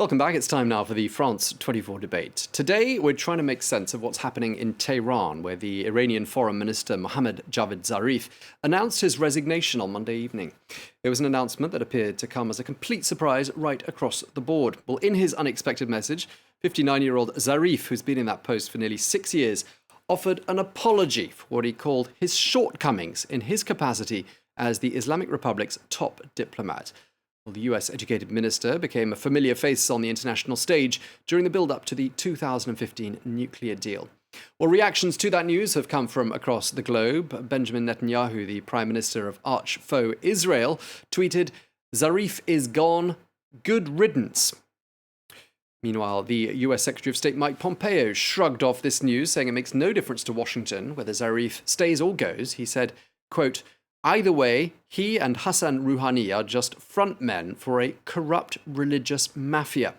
Welcome back. It's time now for the France 24 debate. Today, we're trying to make sense of what's happening in Tehran, where the Iranian Foreign Minister Mohammad Zarif announced his resignation on Monday evening. It was an announcement that appeared to come as a complete surprise right across the board. Well, in his unexpected message, 59-year-old Zarif, who's been in that post for nearly 6 years, offered an apology for what he called his shortcomings in his capacity as the Islamic Republic's top diplomat. Well, the US-educated minister became a familiar face on the international stage during the build-up to the 2015 nuclear deal. Well, reactions to that news have come from across the globe. Benjamin Netanyahu, the prime minister of arch-foe Israel, tweeted, "Zarif is gone. Good riddance." Meanwhile, the US Secretary of State Mike Pompeo shrugged off this news, saying it makes no difference to Washington whether Zarif stays or goes. He said, quote, "Either way, he and Hassan Rouhani are just front men for a corrupt religious mafia."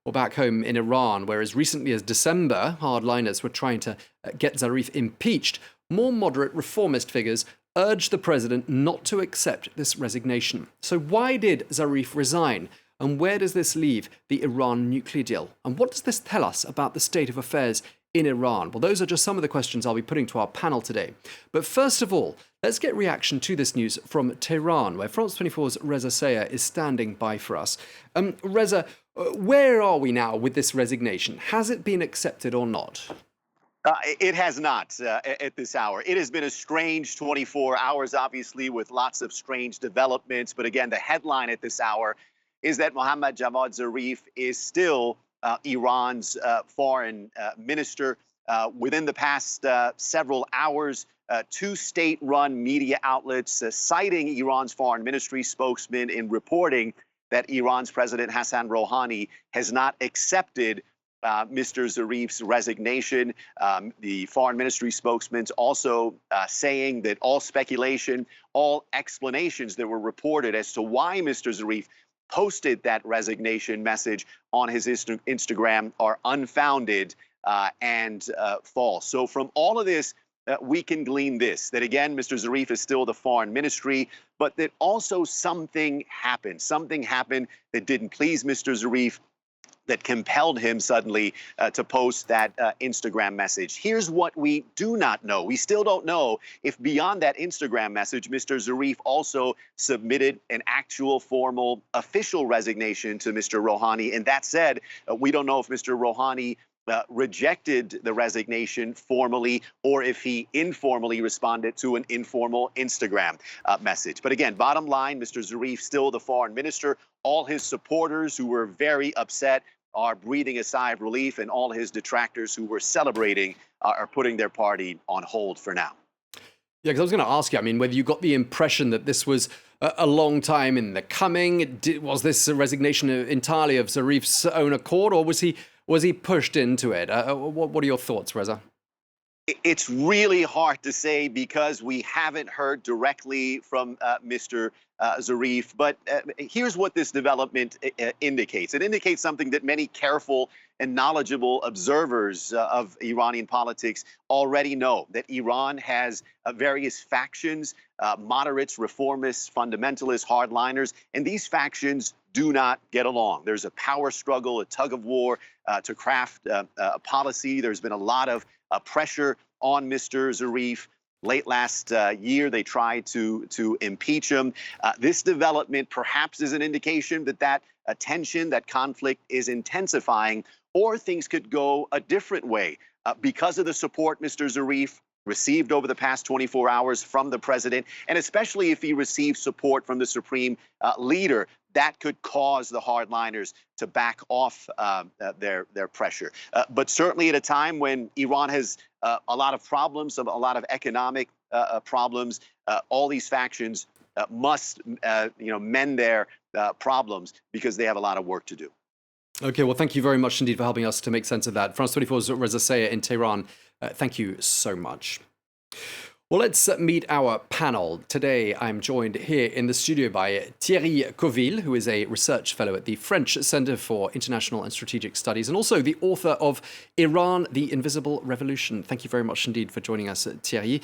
Or back home in Iran, where as recently as December, hardliners were trying to get Zarif impeached, more moderate reformist figures urged the president not to accept this resignation. So why did Zarif resign? And where does this leave the Iran nuclear deal? And what does this tell us about the state of affairs in Iran? Well, those are just some of the questions I'll be putting to our panel today. But first of all, let's get reaction to this news from Tehran, where France 24's Reza Sayah is standing by for us. Reza, where are we now with this resignation? Has it been accepted or not? It has not at this hour. It has been a strange 24 hours, obviously, with lots of strange developments. But again, the headline at this hour is that Mohammad Zarif is still Iran's foreign minister. Within the past several hours, two state-run media outlets citing Iran's foreign ministry spokesman in reporting that Iran's President Hassan Rouhani has not accepted Mr. Zarif's resignation. The foreign ministry spokesman's also saying that all speculation, all explanations that were reported as to why Mr. Zarif posted that resignation message on his Instagram are unfounded and false. So from all of this, we can glean this, that again, Mr. Zarif is still the foreign ministry, but that also something happened. Something happened that didn't please Mr. Zarif, that compelled him suddenly to post that Instagram message. Here's what we do not know. We still don't know if beyond that Instagram message, Mr. Zarif also submitted an actual formal official resignation to Mr. Rouhani. And that said, we don't know if Mr. Rouhani rejected the resignation formally or if he informally responded to an informal Instagram message. But again, bottom line, Mr. Zarif still the foreign minister. All his supporters who were very upset are breathing a sigh of relief, and all his detractors who were celebrating are putting their party on hold for now. Yeah, because I was going to ask you, I mean, whether you got the impression that this was a long time in the coming. Was this a resignation entirely of Zarif's own accord, or was he pushed into it? What are your thoughts, Reza? It's really hard to say because we haven't heard directly from Mr. Zarif. But here's what this development indicates. It indicates something that many careful and knowledgeable observers of Iranian politics already know, that Iran has various factions, moderates, reformists, fundamentalists, hardliners, and these factions do not get along. There's a power struggle, a tug of war to craft a policy. There's been a lot of pressure on Mr. Zarif. Late last year, they tried to impeach him. This development perhaps is an indication that tension, that conflict is intensifying, or things could go a different way. Because of the support Mr. Zarif received over the past 24 hours from the president, and especially if he receives support from the supreme leader, that could cause the hardliners to back off their pressure. But certainly at a time when Iran has a lot of problems, a lot of economic problems, all these factions must mend their problems because they have a lot of work to do. Okay, well, thank you very much indeed for helping us to make sense of that. France 24's Reza Sayah in Tehran, thank you so much. Well, let's meet our panel. Today, I'm joined here in the studio by Thierry Coville, who is a research fellow at the French Centre for International and Strategic Studies, and also the author of Iran, the Invisible Revolution. Thank you very much indeed for joining us, Thierry.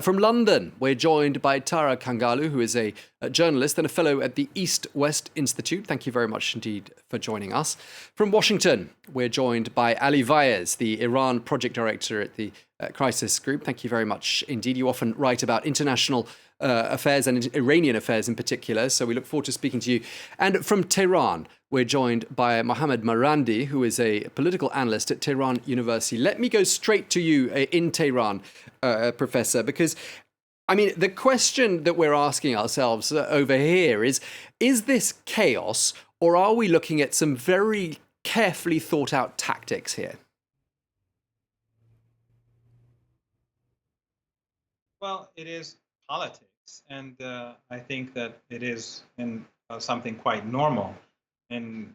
From London, we're joined by Tara Kangalu, who is a a journalist and a fellow at the East-West Institute. Thank you very much indeed for joining us. From Washington, we're joined by Ali Vaez, the Iran project director at the Crisis Group. Thank you very much indeed. You often write about international affairs and Iranian affairs in particular, so we look forward to speaking to you. And from Tehran, we're joined by Mohammad Marandi, who is a political analyst at Tehran University. Let me go straight to you in Tehran, Professor, because, I mean, the question that we're asking ourselves over here is this chaos, or are we looking at some very carefully thought out tactics here? Well, it is politics. And I think that it is something quite normal. In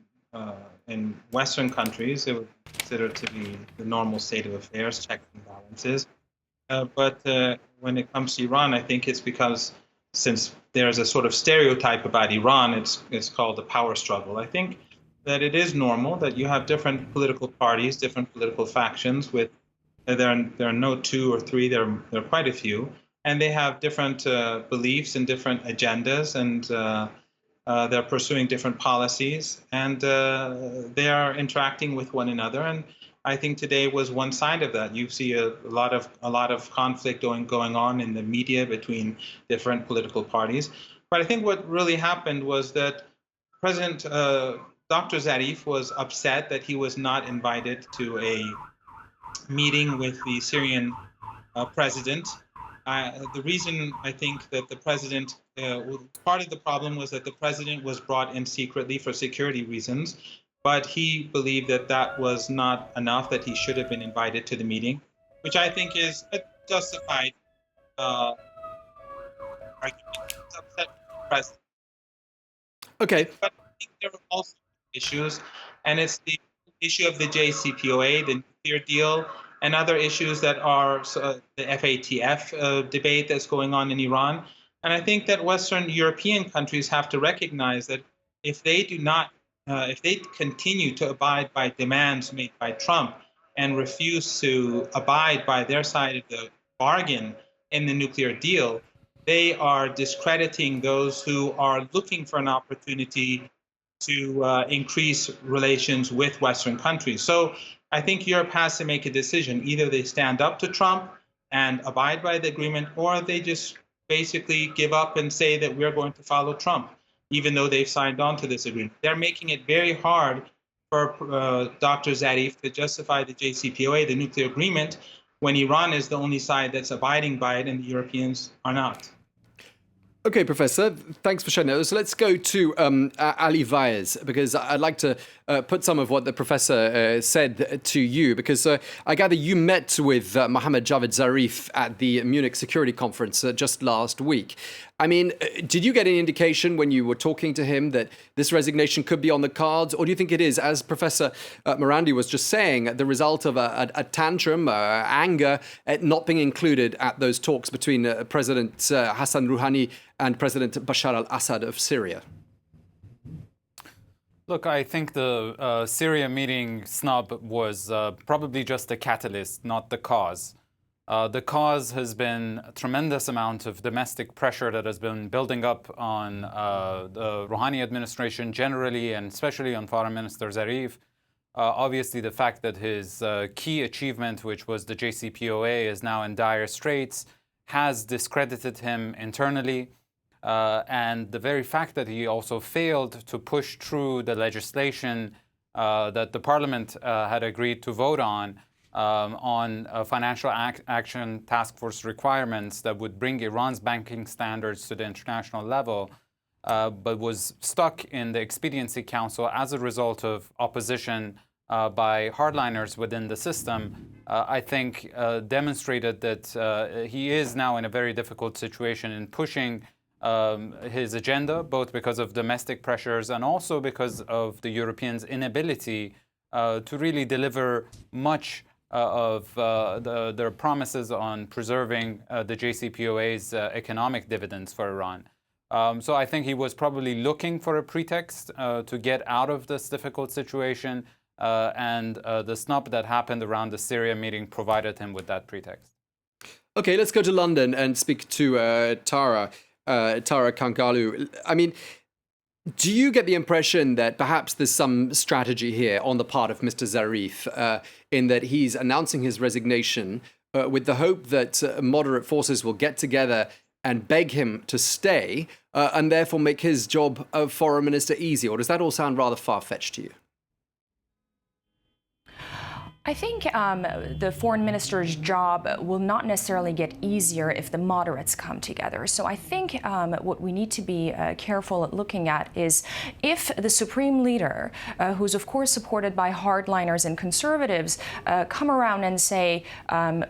Western countries, it would be considered to be the normal state of affairs, checks and balances. But when it comes to Iran, I think it's because since there's a sort of stereotype about Iran, it's called the power struggle. I think that it is normal that you have different political parties, different political factions with there are no two or three, there are quite a few. And they have different beliefs and different agendas, and they're pursuing different policies, and they are interacting with one another. And I think today was one side of that. You see a lot of conflict going on in the media between different political parties. But I think what really happened was that President Dr. Zarif was upset that he was not invited to a meeting with the Syrian president. The reason I think that the president, part of the problem was that the president was brought in secretly for security reasons, but he believed that that was not enough, that he should have been invited to the meeting, which I think is a justified argument. It's upset with the president. Okay. But I think there are also issues, and it's the issue of the JCPOA, the nuclear deal, and other issues that are the FATF debate that's going on in Iran. And I think that Western European countries have to recognize that if they do not, if they continue to abide by demands made by Trump and refuse to abide by their side of the bargain in the nuclear deal, they are discrediting those who are looking for an opportunity to increase relations with Western countries. So I think Europe has to make a decision. Either they stand up to Trump and abide by the agreement, or they just basically give up and say that we're going to follow Trump, even though they've signed on to this agreement. They're making it very hard for Dr. Zarif to justify the JCPOA, the nuclear agreement, when Iran is the only side that's abiding by it and the Europeans are not. Okay, Professor, thanks for sharing that. So let's go to Ali Vaez, because I'd like to put some of what the Professor said to you, because I gather you met with Mohammad Javad Zarif at the Munich Security Conference just last week. I mean, did you get any indication when you were talking to him that this resignation could be on the cards? Or do you think it is, as Professor Marandi was just saying, the result of a tantrum, anger at not being included at those talks between President Hassan Rouhani and President Bashar al-Assad of Syria? Look, I think the Syria meeting snub was probably just the catalyst, not the cause. The cause has been a tremendous amount of domestic pressure that has been building up on the Rouhani administration generally, and especially on Foreign Minister Zarif. Obviously, the fact that his key achievement, which was the JCPOA, is now in dire straits, has discredited him internally. And the very fact that he also failed to push through the legislation that the parliament had agreed to vote on financial action task force requirements that would bring Iran's banking standards to the international level, but was stuck in the Expediency Council as a result of opposition by hardliners within the system, I think demonstrated that he is now in a very difficult situation in pushing his agenda, both because of domestic pressures and also because of the Europeans' inability to really deliver much of their promises on preserving the JCPOA's economic dividends for Iran. So I think he was probably looking for a pretext to get out of this difficult situation, and the snub that happened around the Syria meeting provided him with that pretext. Okay, let's go to London and speak to Tara. Tara Kangalu. I mean, do you get the impression that perhaps there's some strategy here on the part of Mr. Zarif in that he's announcing his resignation with the hope that moderate forces will get together and beg him to stay and therefore make his job of foreign minister easy? Or does that all sound rather far-fetched to you? I think the foreign minister's job will not necessarily get easier if the moderates come together. So I think what we need to be careful at looking at is if the supreme leader, who's of course supported by hardliners and conservatives, come around and say,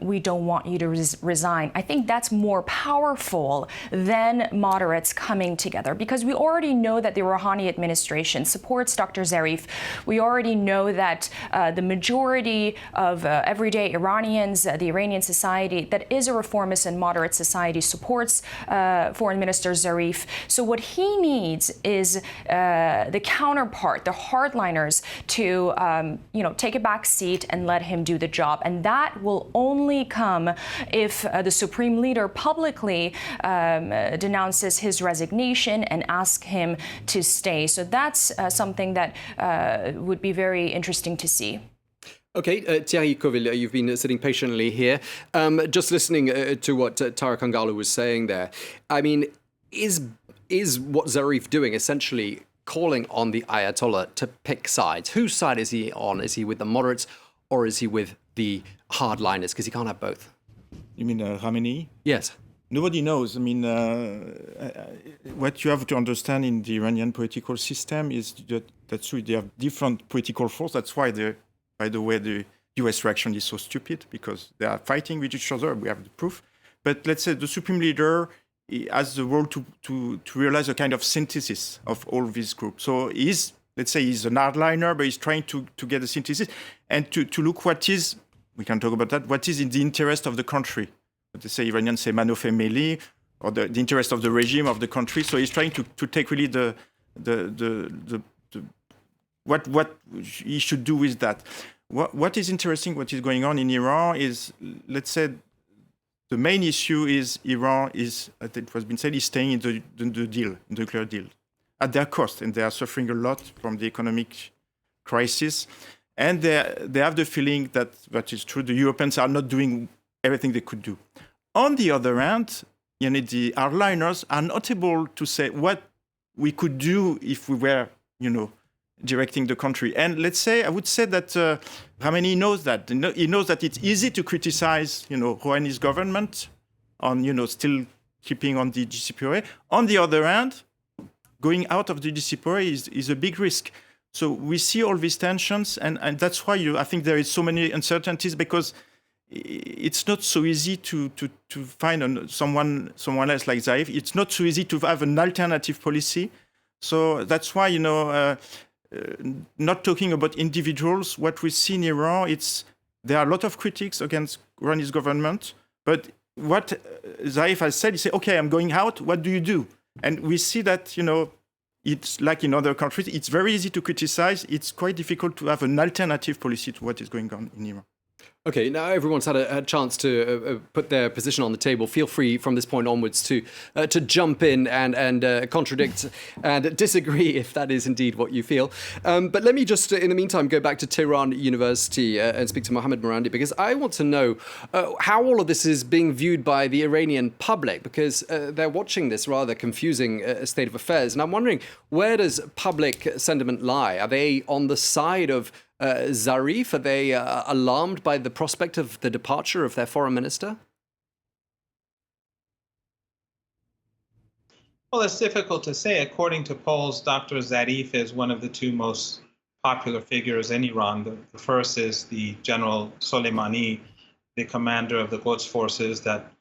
we don't want you to resign. I think that's more powerful than moderates coming together, because we already know that the Rouhani administration supports Dr. Zarif. We already know that the majority of everyday Iranians, the Iranian society that is a reformist and moderate society, supports Foreign Minister Zarif. So what he needs is the counterpart, the hardliners, to take a back seat and let him do the job. And that will only come if the supreme leader publicly denounces his resignation and asks him to stay. So that's something that would be very interesting to see. Okay, Thierry Coville, you've been sitting patiently here. Just listening to what Tara Kangalu was saying there. I mean, is what Zarif doing essentially calling on the Ayatollah to pick sides? Whose side is he on? Is he with the moderates or is he with the hardliners? Because he can't have both. You mean Khamenei? Yes. Nobody knows. I mean, what you have to understand in the Iranian political system is that true, they have different political forces. That's why by the way, the US reaction is so stupid, because they are fighting with each other. We have the proof. But let's say the supreme leader has the role to realize a kind of synthesis of all these groups. So he's an hardliner, but he's trying to get a synthesis and to look what is, we can talk about that, what is in the interest of the country. They say, Iranians say mano family, or the interest of the regime of the country. So he's trying to take really what he should do with that. What is interesting, what is going on in Iran is, let's say, the main issue is Iran is, it has been said, is staying in the deal, the nuclear deal, at their cost, and they are suffering a lot from the economic crisis. And they have the feeling that is true, the Europeans are not doing everything they could do. On the other hand, the hardliners are not able to say what we could do if we were, directing the country. And let's say, I would say that Khamenei knows that. He knows that it's easy to criticize, Rouhani's government on, still keeping on the JCPOA. On the other hand, going out of the JCPOA is a big risk. So we see all these tensions, and that's why I think there is so many uncertainties, because it's not so easy to find someone else like Zarif. It's not so easy to have an alternative policy. So that's why, not talking about individuals, what we see in Iran, there are a lot of critics against Rouhani's government. But what Zarif has said, he said, okay, I'm going out, what do you do? And we see that, it's like in other countries, it's very easy to criticize. It's quite difficult to have an alternative policy to what is going on in Iran. Okay, now everyone's had a chance to put their position on the table. Feel free from this point onwards to jump in and contradict and disagree if that is indeed what you feel. But let me just, in the meantime, go back to Tehran University and speak to Mohammad Morandi, because I want to know how all of this is being viewed by the Iranian public, because they're watching this rather confusing state of affairs. And I'm wondering, where does public sentiment lie? Are they on the side of Zarif? Are they alarmed by the prospect of the departure of their foreign minister? Well, it's difficult to say. According to polls, Dr. Zarif is one of the two most popular figures in Iran. The first is the General Soleimani, the commander of the Quds forces that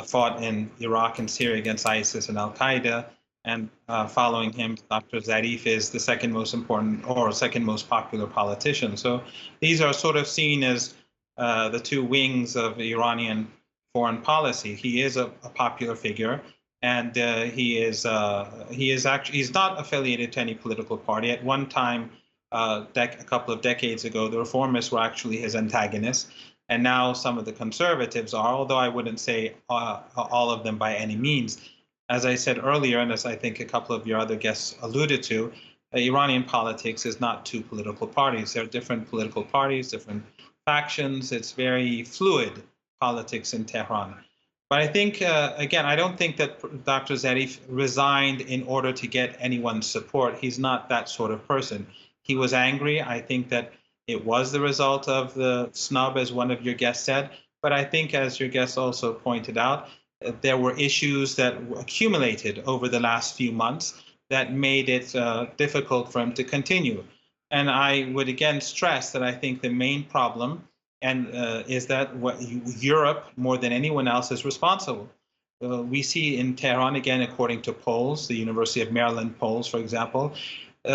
fought in Iraq and Syria against ISIS and Al-Qaeda. And following him, Dr. Zarif is the second most important or second most popular politician. So these are sort of seen as the two wings of Iranian foreign policy. He is a popular figure, and he's not affiliated to any political party. At one time, a couple of decades ago, the reformists were actually his antagonists, and now some of the conservatives are, although I wouldn't say all of them by any means. as I said earlier, and as I think a couple of your other guests alluded to, Iranian politics is not two political parties. There are different political parties, different factions. It's very fluid politics in Tehran. But I think, again, I don't think that Dr. Zarif resigned in order to get anyone's support. He's not that sort of person. He was angry. I think that it was the result of the snub, as one of your guests said. But I think, as your guest also pointed out, there were issues that accumulated over the last few months that made it difficult for him to continue. And I would again stress that I think the main problem is that Europe, more than anyone else, is responsible. We see in Tehran, again, according to polls, the University of Maryland polls, for example,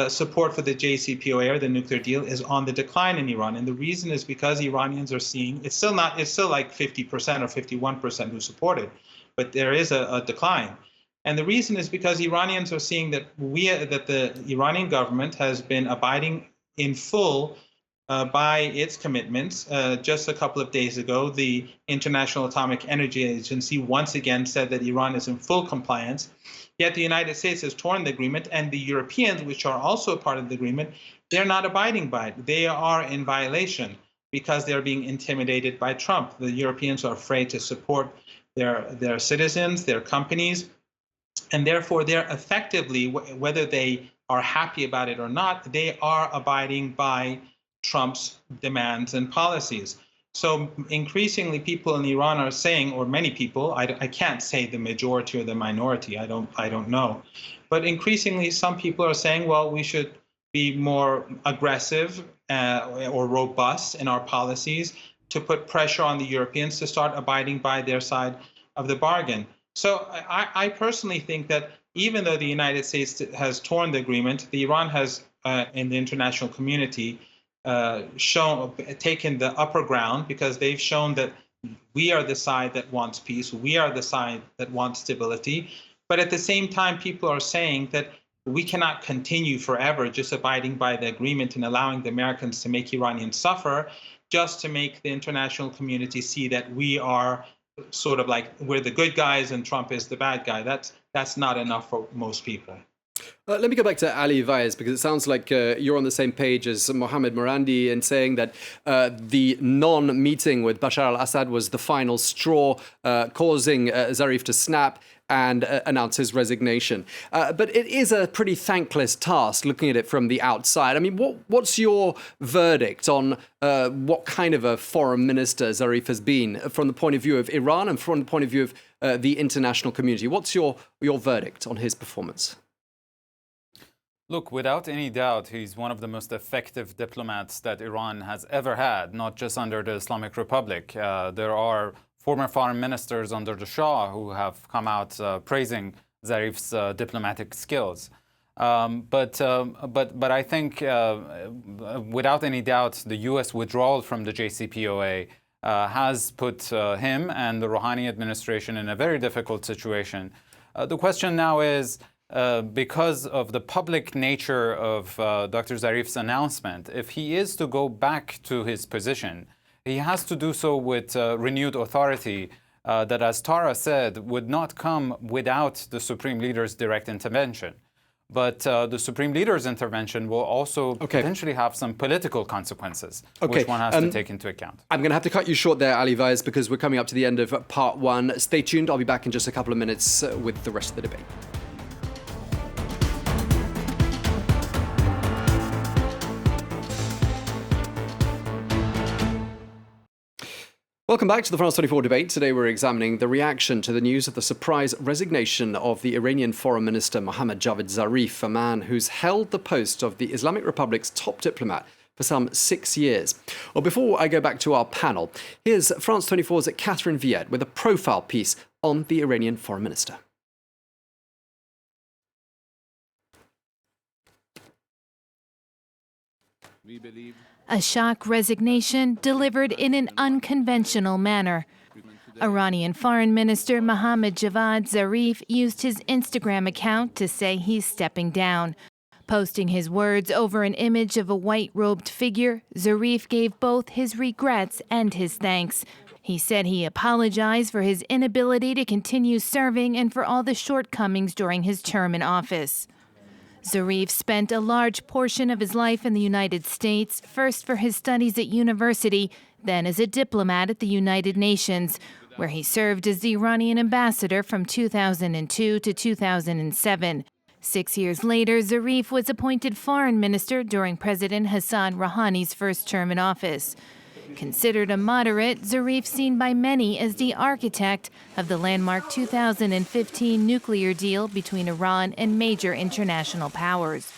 support for the JCPOA, or the nuclear deal, is on the decline in Iran. And the reason is because Iranians are seeing, it's still like 50% or 51% who support it, but there is a decline. And the reason is because Iranians are seeing that the Iranian government has been abiding in full by its commitments. Just a couple of days ago, the International Atomic Energy Agency once again said that Iran is in full compliance. Yet the United States has torn the agreement, and the Europeans, which are also part of the agreement, they're not abiding by it. They are in violation because they're being intimidated by Trump. The Europeans are afraid to support their citizens, their companies, and therefore they're effectively, whether they are happy about it or not, they are abiding by Trump's demands and policies. So increasingly people in Iran are saying, or many people, I can't say the majority or the minority, I don't know, but increasingly some people are saying, well, we should be more aggressive or robust in our policies to put pressure on the Europeans to start abiding by their side of the bargain. So I personally think that even though the United States has torn the agreement, Iran has, in the international community, taken the upper ground, because they've shown that we are the side that wants peace, we are the side that wants stability. But at the same time, people are saying that we cannot continue forever just abiding by the agreement and allowing the Americans to make Iranians suffer, just to make the international community see that we are sort of like we're the good guys and Trump is the bad guy. That's not enough for most people. Let me go back to Ali Vaez, because it sounds like you're on the same page as Mohammad Morandi in saying that the non-meeting with Bashar al-Assad was the final straw, causing Zarif to snap and announce his resignation. But it is a pretty thankless task looking at it from the outside. I mean, what's your verdict on what kind of a foreign minister Zarif has been from the point of view of Iran and from the point of view of the international community? What's your verdict on his performance? Look, without any doubt, he's one of the most effective diplomats that Iran has ever had, not just under the Islamic Republic. There are former foreign ministers under the Shah who have come out praising Zarif's diplomatic skills. But I think, without any doubt, the U.S. withdrawal from the JCPOA has put him and the Rouhani administration in a very difficult situation. The question now is, because of the public nature of Dr. Zarif's announcement, if he is to go back to his position, he has to do so with renewed authority that, as Tara said, would not come without the Supreme Leader's direct intervention. But the Supreme Leader's intervention will also potentially have some political consequences, which one has to take into account. I'm going to have to cut you short there, Ali Vaez, because we're coming up to the end of part one. Stay tuned. I'll be back in just a couple of minutes with the rest of the debate. Welcome back to the France 24 debate. Today we're examining the reaction to the news of the surprise resignation of the Iranian Foreign Minister Mohammad Javad Zarif, a man who's held the post of the Islamic Republic's top diplomat for some 6 years. Well, before I go back to our panel, here's France 24's Catherine Viette with a profile piece on the Iranian Foreign Minister. A shock resignation delivered in an unconventional manner. Iranian Foreign Minister Mohammad Javad Zarif used his Instagram account to say he's stepping down. Posting his words over an image of a white-robed figure, Zarif gave both his regrets and his thanks. He said he apologized for his inability to continue serving and for all the shortcomings during his term in office. Zarif spent a large portion of his life in the United States, first for his studies at university, then as a diplomat at the United Nations, where he served as the Iranian ambassador from 2002 to 2007. 6 years later, Zarif was appointed foreign minister during President Hassan Rouhani's first term in office. Considered a moderate, Zarif seen by many as the architect of the landmark 2015 nuclear deal between Iran and major international powers.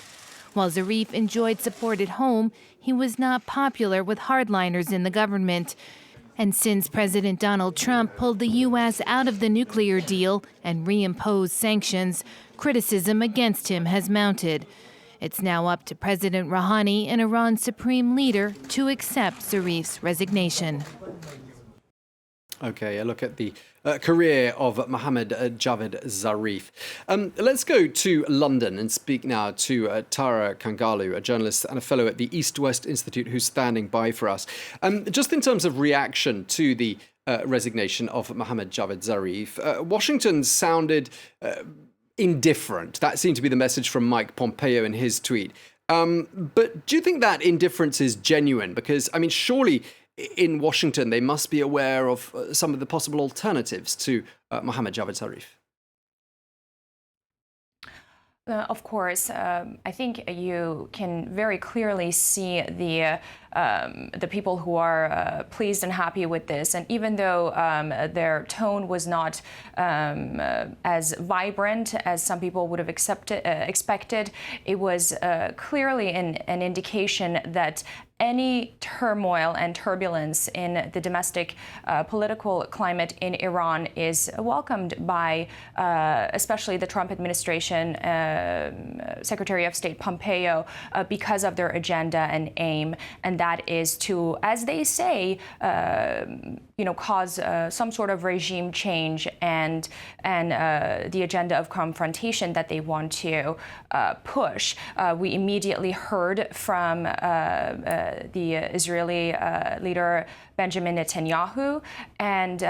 While Zarif enjoyed support at home, he was not popular with hardliners in the government. And since President Donald Trump pulled the U.S. out of the nuclear deal and reimposed sanctions, criticism against him has mounted. It's now up to President Rouhani and Iran's supreme leader to accept Zarif's resignation. Okay, a look at the career of Mohammad Javad Zarif. Let's go to London and speak now to Tara Kangalu, a journalist and a fellow at the East-West Institute who's standing by for us. Just in terms of reaction to the resignation of Mohammad Javad Zarif, Washington sounded indifferent. That seemed to be the message from Mike Pompeo in his tweet. But do you think that indifference is genuine? Because, I mean, surely in Washington, they must be aware of some of the possible alternatives to Mohammad Javad Zarif. Of course, I think you can very clearly see the people who are pleased and happy with this. And even though their tone was not as vibrant as some people would have expected, it was clearly an indication that any turmoil and turbulence in the domestic political climate in Iran is welcomed by especially the Trump administration, Secretary of State Pompeo, because of their agenda and aim, and that is to, as they say, cause some sort of regime change and the agenda of confrontation that they want to push. We immediately heard from the Israeli leader Benjamin Netanyahu, and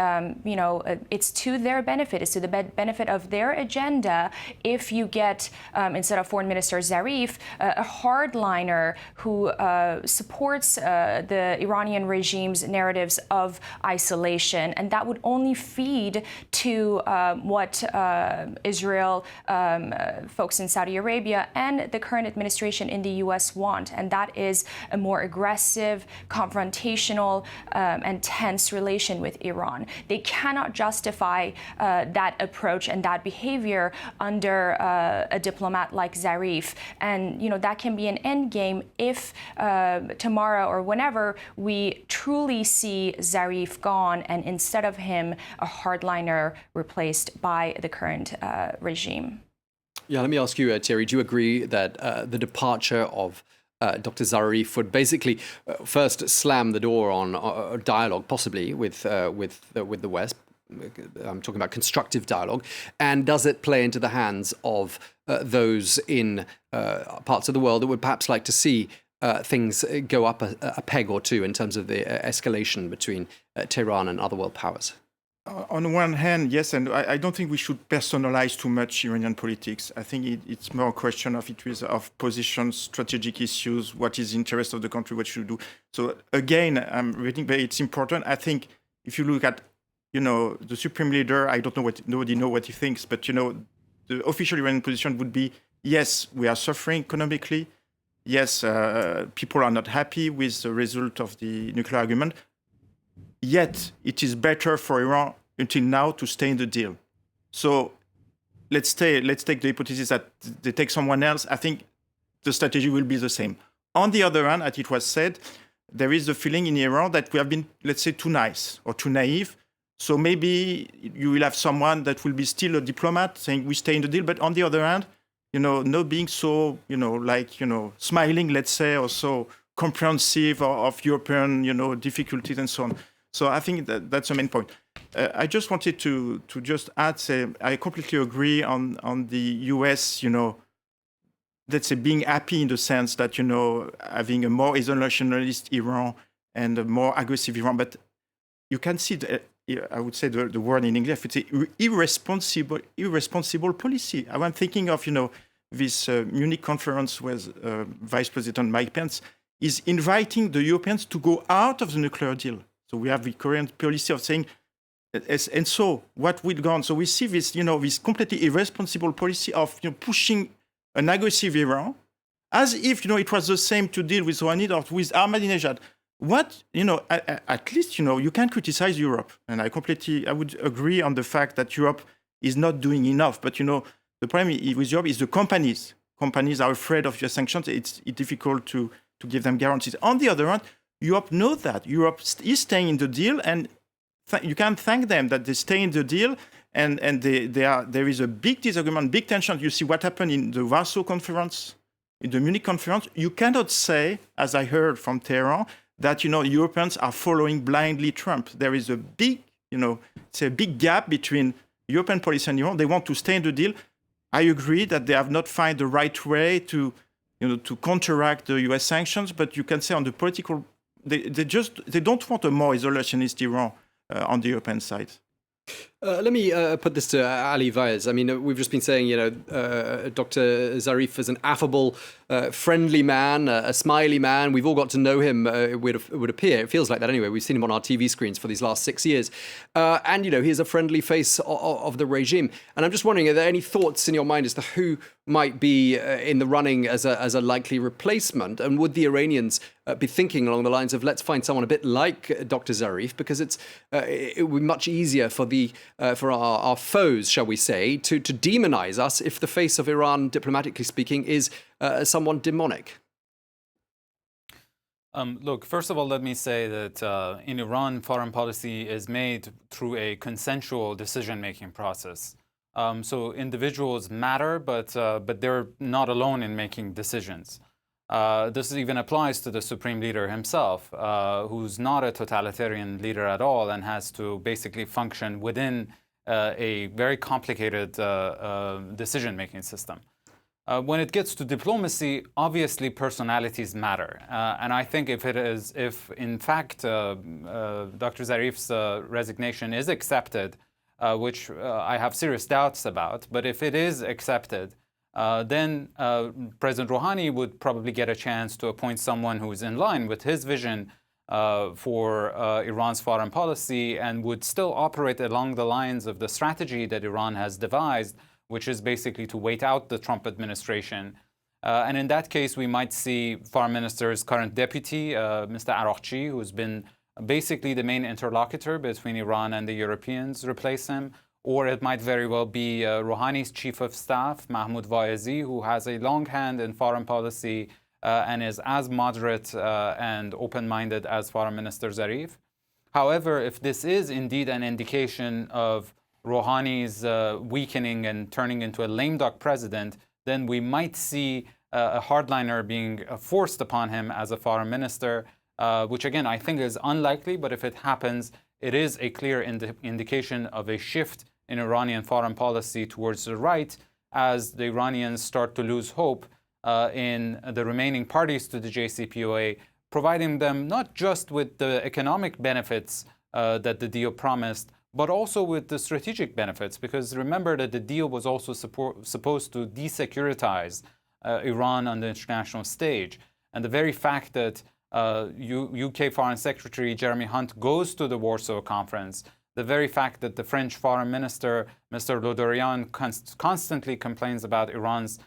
it's to their benefit. It's to the benefit of their agenda if you get, instead of Foreign Minister Zarif, a hardliner who supports the Iranian regime's narratives of isolation, and that would only feed to what Israel, folks in Saudi Arabia, and the current administration in the U.S. want, and that is a more aggressive, confrontational, and tense relation with Iran. They cannot justify that approach and that behavior under a diplomat like Zarif. And, that can be an end game if tomorrow or whenever we truly see Zarif gone and instead of him, a hardliner replaced by the current regime. Yeah, let me ask you, Thierry, do you agree that the departure of Dr. Zarif would basically first slam the door on a dialogue, possibly with the West? I'm talking about constructive dialogue. And does it play into the hands of those in parts of the world that would perhaps like to see things go up a peg or two in terms of the escalation between Tehran and other world powers? On one hand, yes, and I don't think we should personalize too much Iranian politics. I think it's more a question of positions, strategic issues, what is the interest of the country, what should do. So again, I'm reading, but it's important. I think if you look at, the supreme leader, I don't know nobody knows what he thinks, but, the official Iranian position would be, yes, we are suffering economically. Yes, people are not happy with the result of the nuclear agreement. Yet, it is better for Iran until now to stay in the deal. So let's take the hypothesis that they take someone else. I think the strategy will be the same. On the other hand, as it was said, there is the feeling in Iran that we have been, let's say, too nice or too naive. So maybe you will have someone that will be still a diplomat saying we stay in the deal. But on the other hand, not being so, smiling, let's say, or so comprehensive of European, difficulties and so on. So I think that's the main point. I just wanted to just add, say, I completely agree on the US, let's say being happy in the sense that, having a more isolationist Iran and a more aggressive Iran. But you can see, I would say the word in English, it's irresponsible policy. I'm thinking of, this Munich conference with Vice President Mike Pence is inviting the Europeans to go out of the nuclear deal. So we have the Korean policy of saying, and so what will go on? So we see this, this completely irresponsible policy of pushing an aggressive Iran, as if it was the same to deal with Rouhani or with Ahmadinejad. What at least you can criticize Europe, and I would agree on the fact that Europe is not doing enough. But the problem with Europe is the companies. Companies are afraid of your sanctions. It's difficult to give them guarantees. On the other hand, Europe knows that Europe is staying in the deal, and you can thank them that they stay in the deal. And there is a big disagreement, big tension. You see what happened in the Warsaw Conference, in the Munich Conference. You cannot say, as I heard from Tehran, that Europeans are following blindly Trump. There is a big, it's a big gap between European policy and Iran. They want to stay in the deal. I agree that they have not found the right way to counteract the U.S. sanctions. But you can say on the political, they don't want a more isolationist Iran on the European side. Let me put this to Ali Vaez. I mean, we've just been saying, Dr. Zarif is an affable, friendly man, a smiley man. We've all got to know him, it would appear. It feels like that anyway. We've seen him on our TV screens for these last 6 years. And, he is a friendly face of the regime. And I'm just wondering, are there any thoughts in your mind as to who might be in the running as a likely replacement? And would the Iranians be thinking along the lines of, let's find someone a bit like Dr. Zarif, because it would be much easier for our foes, shall we say, to demonize us if the face of Iran, diplomatically speaking, is someone demonic? Look, first of all, let me say that in Iran, foreign policy is made through a consensual decision-making process. So individuals matter, but they're not alone in making decisions. This even applies to the supreme leader himself, who's not a totalitarian leader at all and has to basically function within a very complicated decision-making system. When it gets to diplomacy, obviously personalities matter. And I think if in fact Dr. Zarif's resignation is accepted, which I have serious doubts about, but if it is accepted, then President Rouhani would probably get a chance to appoint someone who is in line with his vision for Iran's foreign policy and would still operate along the lines of the strategy that Iran has devised, which is basically to wait out the Trump administration. And in that case, we might see Foreign Minister's current deputy, Mr. Araghchi, who's been basically the main interlocutor between Iran and the Europeans, replace him. Or it might very well be Rouhani's chief of staff, Mahmoud Vaezi, who has a long hand in foreign policy and is as moderate and open-minded as Foreign Minister Zarif. However, if this is indeed an indication of Rouhani's weakening and turning into a lame duck president, then we might see a hardliner being forced upon him as a foreign minister, which again I think is unlikely, but if it happens, it is a clear indication of a shift in Iranian foreign policy towards the right as the Iranians start to lose hope in the remaining parties to the JCPOA, providing them not just with the economic benefits that the deal promised, but also with the strategic benefits, because remember that the deal was also supposed to desecuritize Iran on the international stage. And the very fact that UK Foreign Secretary Jeremy Hunt goes to the Warsaw Conference, the very fact that the French Foreign Minister, Mr. Le Drian, constantly complains about Iran's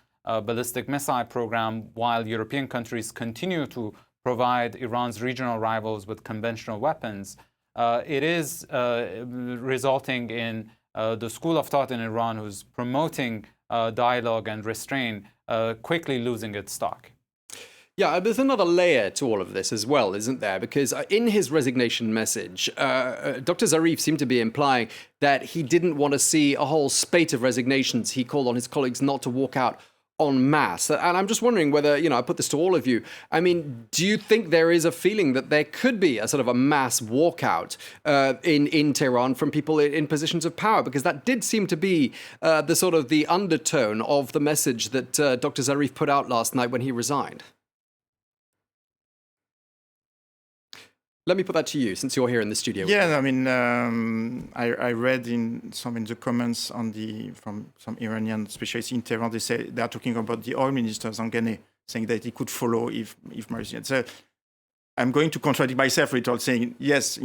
ballistic missile program, while European countries continue to provide Iran's regional rivals with conventional weapons, it is resulting in the school of thought in Iran, who's promoting dialogue and restraint, quickly losing its stock. Yeah, there's another layer to all of this as well, isn't there? Because in his resignation message, Dr. Zarif seemed to be implying that he didn't want to see a whole spate of resignations. He called on his colleagues not to walk out en masse. And I'm just wondering whether, I put this to all of you. I mean, do you think there is a feeling that there could be a sort of a mass walkout in Tehran from people in positions of power? Because that did seem to be the sort of the undertone of the message that Dr. Zarif put out last night when he resigned. Let me put that to you, since you're here in the studio. Yeah, I mean, I read in the comments from some Iranian specialists in Tehran. They are talking about the oil minister Zanganeh, saying that he could follow if Malaysia. So I'm going to contradict myself a little, saying yes,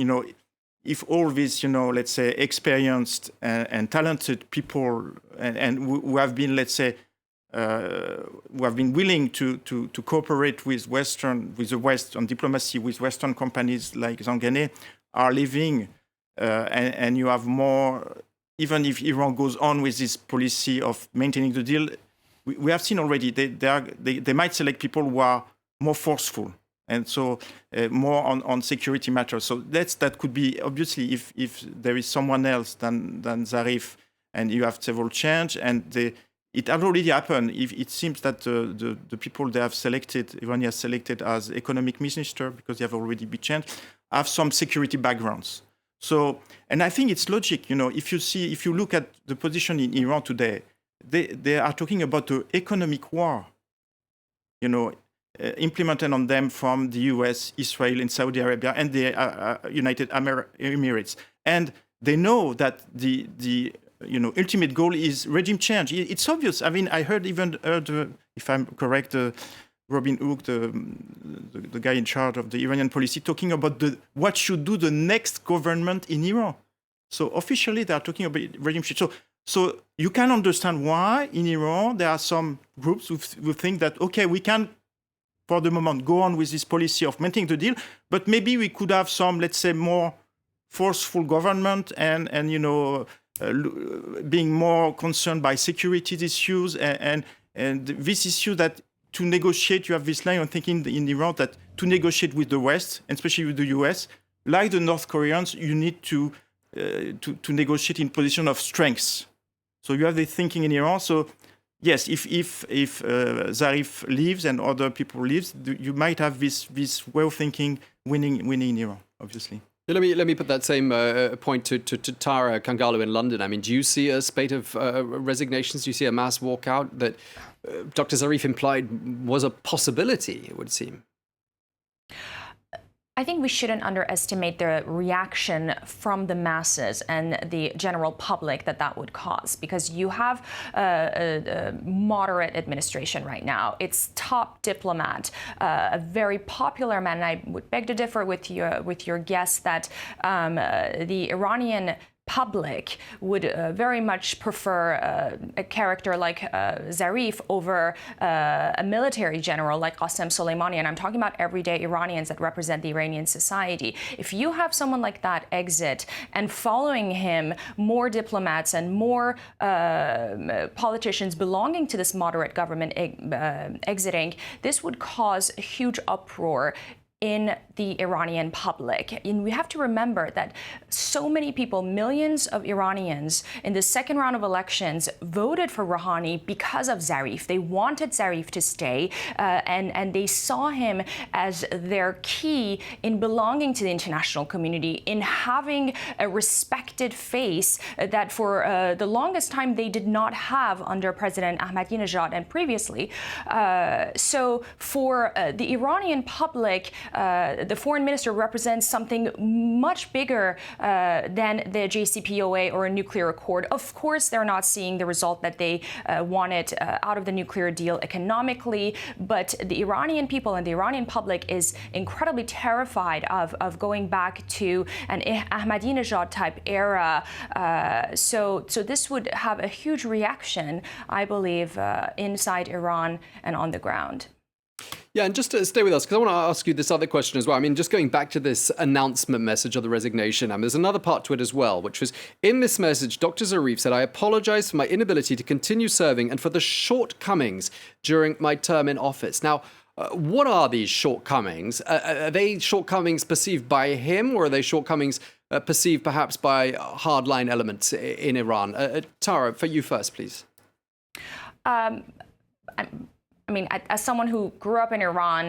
if all these, let's say, experienced and talented people and who have been, let's say, who have been willing to cooperate with the West on diplomacy, with Western companies like Zanganeh, are leaving, and you have more, even if Iran goes on with this policy of maintaining the deal, we have seen already they might select people who are more forceful, and so more on security matters. So that could be, obviously, if there is someone else than Zarif, and you have several change, and it had already happened. If it seems that the people they have selected, Iran has selected as economic minister, because they have already been changed, have some security backgrounds. So, and I think it's logic. If you look at the position in Iran today, they are talking about the economic war, implemented on them from the US, Israel, and Saudi Arabia, and the United Arab Emirates. And they know that the ultimate goal is regime change. It's obvious. I mean, I heard, if I'm correct, Robin Hook, the guy in charge of the Iranian policy, talking about what should do the next government in Iran. So officially, they are talking about regime change. So you can understand why in Iran there are some groups who think that, okay, we can, for the moment, go on with this policy of maintaining the deal, but maybe we could have some, let's say, more forceful government and being more concerned by security issues and this issue that to negotiate, you have this line of thinking in Iran that to negotiate with the West, and especially with the US, like the North Koreans, you need to negotiate in position of strength. So you have the thinking in Iran. So yes, if Zarif leaves and other people leaves, you might have this way of thinking winning in Iran, obviously. Let me put that same point to Tara Kangalu in London. I mean, do you see a spate of resignations? Do you see a mass walkout that Dr. Zarif implied was a possibility, it would seem? I think we shouldn't underestimate the reaction from the masses and the general public that would cause, because you have a moderate administration right now. Its top diplomat, a very popular man, and I would beg to differ with your guess that the Iranian public would very much prefer a character like Zarif over a military general like Qasem Soleimani. And I'm talking about everyday Iranians that represent the Iranian society. If you have someone like that exit and following him more diplomats and more politicians belonging to this moderate government exiting, this would cause a huge uproar in the Iranian public. And we have to remember that so many people, millions of Iranians in the second round of elections voted for Rouhani because of Zarif. They wanted Zarif to stay, and they saw him as their key in belonging to the international community, in having a respected face that for the longest time they did not have under President Ahmadinejad and previously. So for the Iranian public, the foreign minister represents something much bigger than the JCPOA or a nuclear accord. Of course, they're not seeing the result that they wanted out of the nuclear deal economically, but the Iranian people and the Iranian public is incredibly terrified of going back to an Ahmadinejad type era. So this would have a huge reaction, I believe, inside Iran and on the ground. Yeah, and just to stay with us, because I want to ask you this other question as well. I mean, just going back to this announcement message of the resignation, and there's another part to it as well, which was, in this message, Dr. Zarif said, "I apologize for my inability to continue serving and for the shortcomings during my term in office." Now, what are these shortcomings? Are they shortcomings perceived by him, or are they shortcomings perceived perhaps by hardline elements in Iran? Tara, for you first, please. I mean, as someone who grew up in Iran,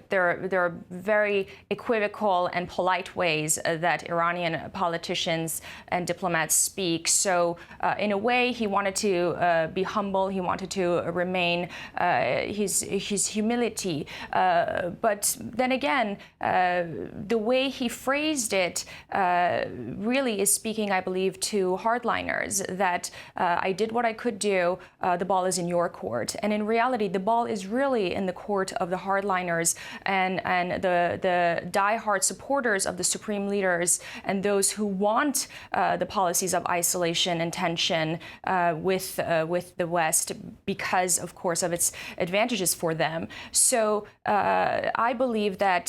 there are very equivocal and polite ways that Iranian politicians and diplomats speak. So in a way, he wanted to be humble. He wanted to remain his humility. But then again, the way he phrased it really is speaking, I believe, to hardliners, that I did what I could do. The ball is in your court. And in reality, the ball is really in the court of the hardliners and the diehard supporters of the supreme leaders and those who want the policies of isolation and tension with the West because, of course, of its advantages for them. So I believe that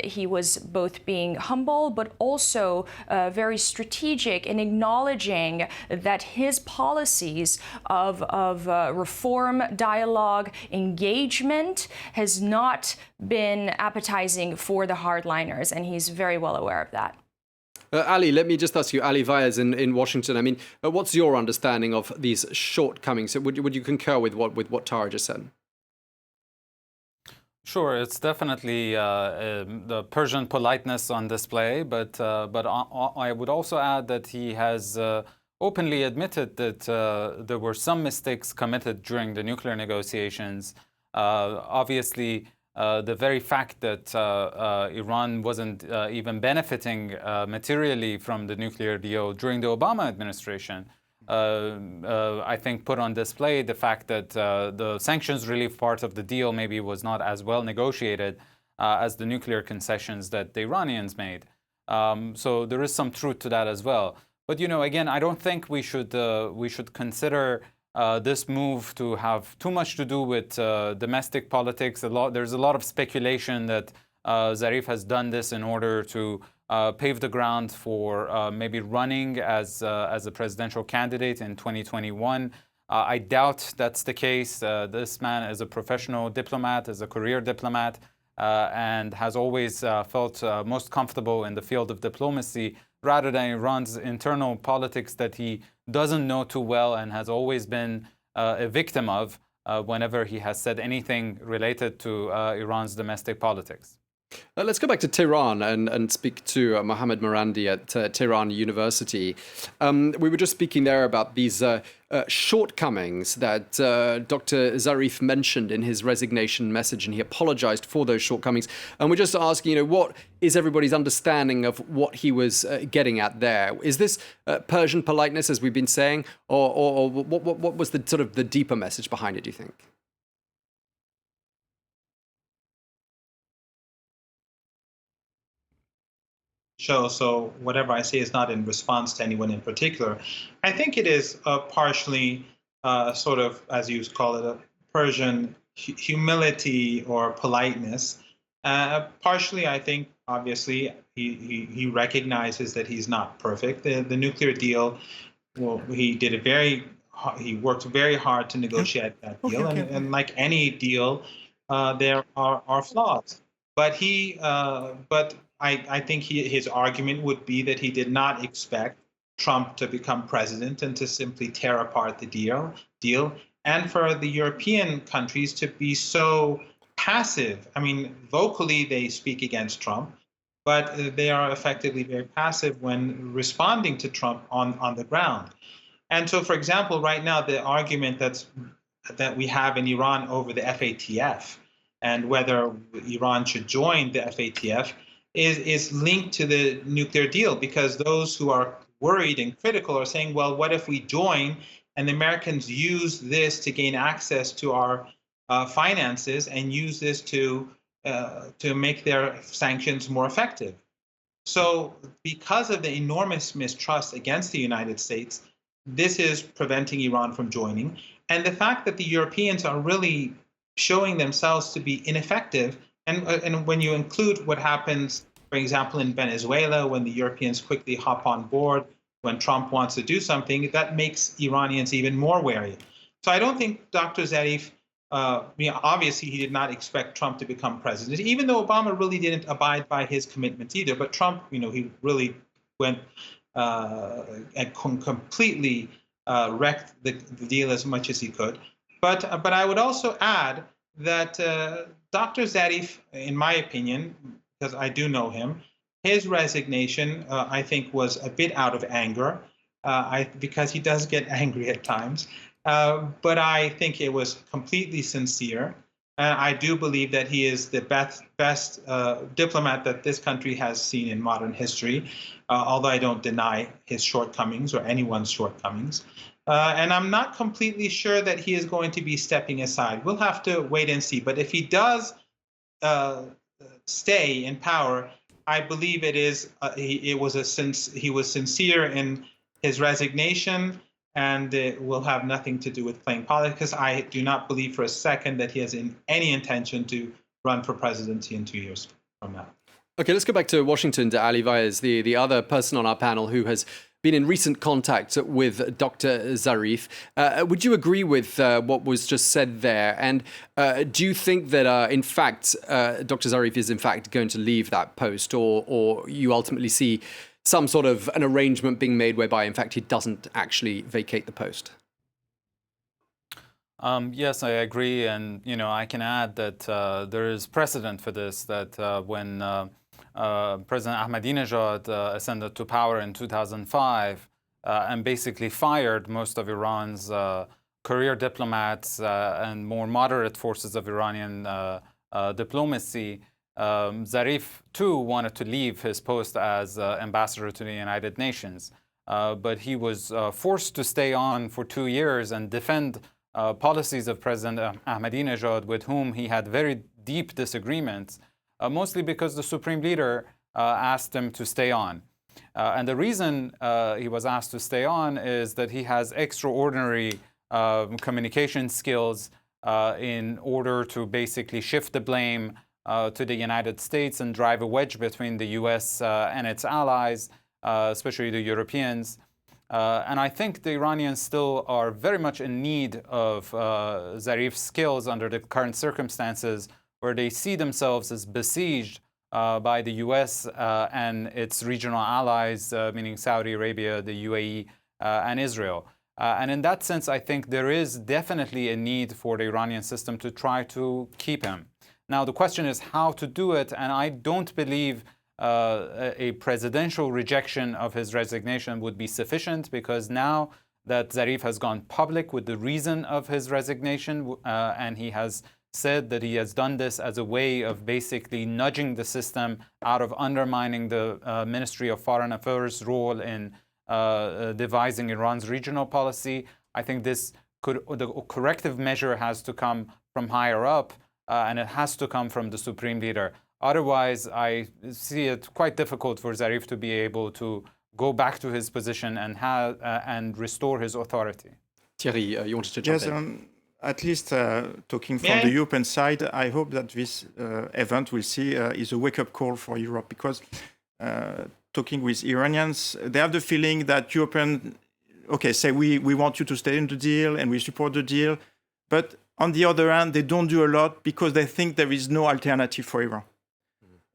he was both being humble but also very strategic in acknowledging that his policies of reform, dialogue, engagement has not been appetizing for the hardliners, and he's very well aware of that. Ali, let me just ask you, Ali Vaez in Washington. I mean, what's your understanding of these shortcomings? Would you concur with what Tara just said? Sure, it's definitely the Persian politeness on display, but I would also add that he has openly admitted that there were some mistakes committed during the nuclear negotiations. Obviously, the very fact that Iran wasn't even benefiting materially from the nuclear deal during the Obama administration, I think put on display the fact that the sanctions relief part of the deal maybe was not as well negotiated as the nuclear concessions that the Iranians made. So there is some truth to that as well. But again, I don't think we should consider this move to have too much to do with domestic politics. There's a lot of speculation that Zarif has done this in order to pave the ground for maybe running as a presidential candidate in 2021. I doubt that's the case. This man is a professional diplomat, is a career diplomat, and has always felt most comfortable in the field of diplomacy rather than Iran's internal politics that he doesn't know too well and has always been a victim of whenever he has said anything related to Iran's domestic politics. Let's go back to Tehran and speak to Mohammad Marandi at Tehran University. We were just speaking there about these shortcomings that Dr. Zarif mentioned in his resignation message, and he apologized for those shortcomings. And we're just asking, what is everybody's understanding of what he was getting at there? Is this Persian politeness, as we've been saying, or what was the sort of the deeper message behind it, do you think? Show, so whatever I say is not in response to anyone in particular. I think it is partially sort of, as you call it, a Persian humility or politeness. Partially, I think, obviously, he recognizes that he's not perfect. The nuclear deal, well, he worked very hard to negotiate that deal, and like any deal, there are flaws. But I think his argument would be that he did not expect Trump to become president and to simply tear apart the deal, and for the European countries to be so passive. I mean, vocally they speak against Trump, but they are effectively very passive when responding to Trump on the ground. And so, for example, right now the argument that we have in Iran over the FATF and whether Iran should join the FATF is linked to the nuclear deal, because those who are worried and critical are saying, well, what if we join and the Americans use this to gain access to our finances and use this to make their sanctions more effective? So because of the enormous mistrust against the United States, this is preventing Iran from joining. And the fact that the Europeans are really showing themselves to be ineffective, and when you include what happens, for example, in Venezuela, when the Europeans quickly hop on board, when Trump wants to do something, that makes Iranians even more wary. So I don't think Dr. Zarif, obviously he did not expect Trump to become president, even though Obama really didn't abide by his commitments either. But Trump, he really went and completely wrecked the deal as much as he could. But I would also add that Dr. Zarif, in my opinion, because I do know him, his resignation, I think, was a bit out of anger, because he does get angry at times. But I think it was completely sincere. I do believe that he is the best diplomat that this country has seen in modern history, although I don't deny his shortcomings or anyone's shortcomings. And I'm not completely sure that he is going to be stepping aside. We'll have to wait and see. But if he does stay in power, I believe he was sincere in his resignation, and it will have nothing to do with playing politics. I do not believe for a second that he has any intention to run for presidency in 2 years from now. Okay, let's go back to Washington, to Ali Vaez, the other person on our panel who has been in recent contact with Dr. Zarif. Would you agree with what was just said there? And do you think that, in fact, Dr. Zarif is in fact going to leave that post, or you ultimately see some sort of an arrangement being made whereby, in fact, he doesn't actually vacate the post? Yes, I agree. And, I can add that there is precedent for this, that when President Ahmadinejad ascended to power in 2005 and basically fired most of Iran's career diplomats and more moderate forces of Iranian diplomacy, Zarif, too, wanted to leave his post as ambassador to the United Nations. But he was forced to stay on for 2 years and defend policies of President Ahmadinejad, with whom he had very deep disagreements, mostly because the supreme leader asked him to stay on. And the reason he was asked to stay on is that he has extraordinary communication skills in order to basically shift the blame to the United States and drive a wedge between the US and its allies, especially the Europeans. And I think the Iranians still are very much in need of Zarif's skills under the current circumstances, where they see themselves as besieged by the US and its regional allies, meaning Saudi Arabia, the UAE, and Israel. And in that sense, I think there is definitely a need for the Iranian system to try to keep him. Now, the question is how to do it, and I don't believe a presidential rejection of his resignation would be sufficient, because now that Zarif has gone public with the reason of his resignation, and he has said that he has done this as a way of basically nudging the system out of undermining the Ministry of Foreign Affairs' role in devising Iran's regional policy. I think the corrective measure has to come from higher up, and it has to come from the supreme leader. Otherwise, I see it quite difficult for Zarif to be able to go back to his position and restore his authority. Thierry, you wanted to jump in? Yes, at least talking from the European side, I hope that this event we'll see is a wake-up call for Europe, because talking with Iranians, they have the feeling that Europeans, say we want you to stay in the deal and we support the deal, but on the other hand, they don't do a lot because they think there is no alternative for Iran.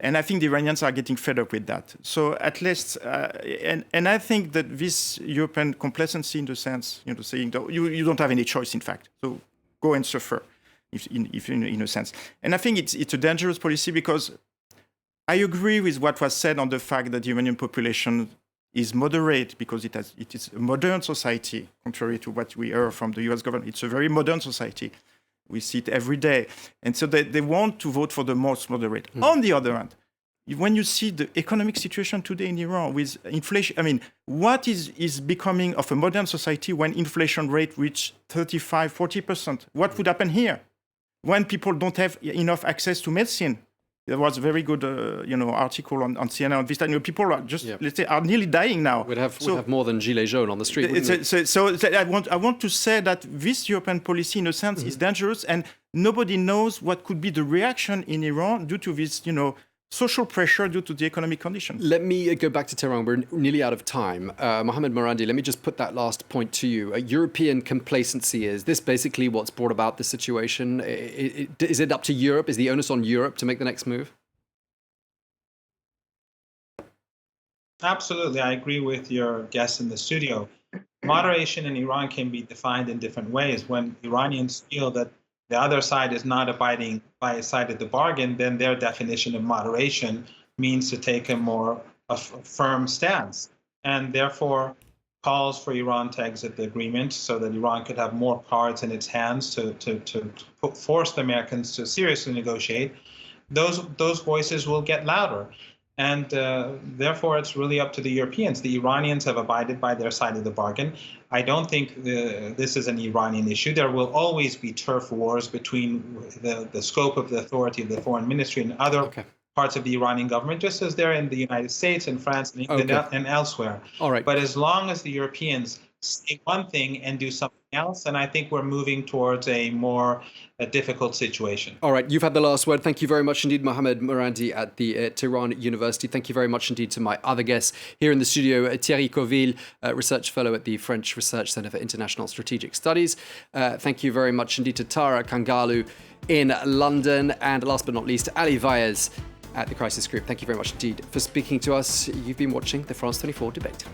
And I think the Iranians are getting fed up with that. So at least, and I think that this European complacency, in the sense, saying that you don't have any choice, in fact, so go and suffer, if in a sense. And I think it's a dangerous policy, because I agree with what was said on the fact that the Iranian population is moderate, because it is a modern society, contrary to what we hear from the US government. It's a very modern society. We see it every day. And so they want to vote for the most moderate. On the other hand, when you see the economic situation today in Iran with inflation, what is becoming of a modern society when inflation rate reach 35, 40%? What would happen here when people don't have enough access to medicine? There was a very good, article on CNN on this time. People are just, let's say, are nearly dying now. We'd have more than gilets jaunes on the street. So I want to say that this European policy, in a sense, is dangerous, and nobody knows what could be the reaction in Iran due to this, social pressure due to the economic conditions. Let me go back to Tehran. We're nearly out of time. Mohammad Marandi, let me just put that last point to you. European complacency, is this basically what's brought about this situation? Is it up to Europe? Is the onus on Europe to make the next move? Absolutely. I agree with your guest in the studio. Moderation in Iran can be defined in different ways. When Iranians feel that the other side is not abiding by his side of the bargain, then their definition of moderation means to take a firm stance, and therefore calls for Iran to exit the agreement so that Iran could have more cards in its hands to force the Americans to seriously negotiate. Those voices will get louder. And therefore, it's really up to the Europeans. The Iranians have abided by their side of the bargain. I don't think this is an Iranian issue. There will always be turf wars between the scope of the authority of the foreign ministry and other parts of the Iranian government, just as there in the United States and France and England and elsewhere. All right. But as long as the Europeans say one thing and do something else, and I think we're moving towards a more difficult situation. All right, you've had the last word. Thank you very much indeed, Mohammad Morandi at the Tehran University. Thank you very much indeed to my other guests here in the studio, Thierry Coville, Research Fellow at the French Research Centre for International Strategic Studies. Thank you very much indeed to Tara Kangalu in London. And last but not least, Ali Vaez at the Crisis Group. Thank you very much indeed for speaking to us. You've been watching the France 24 debate.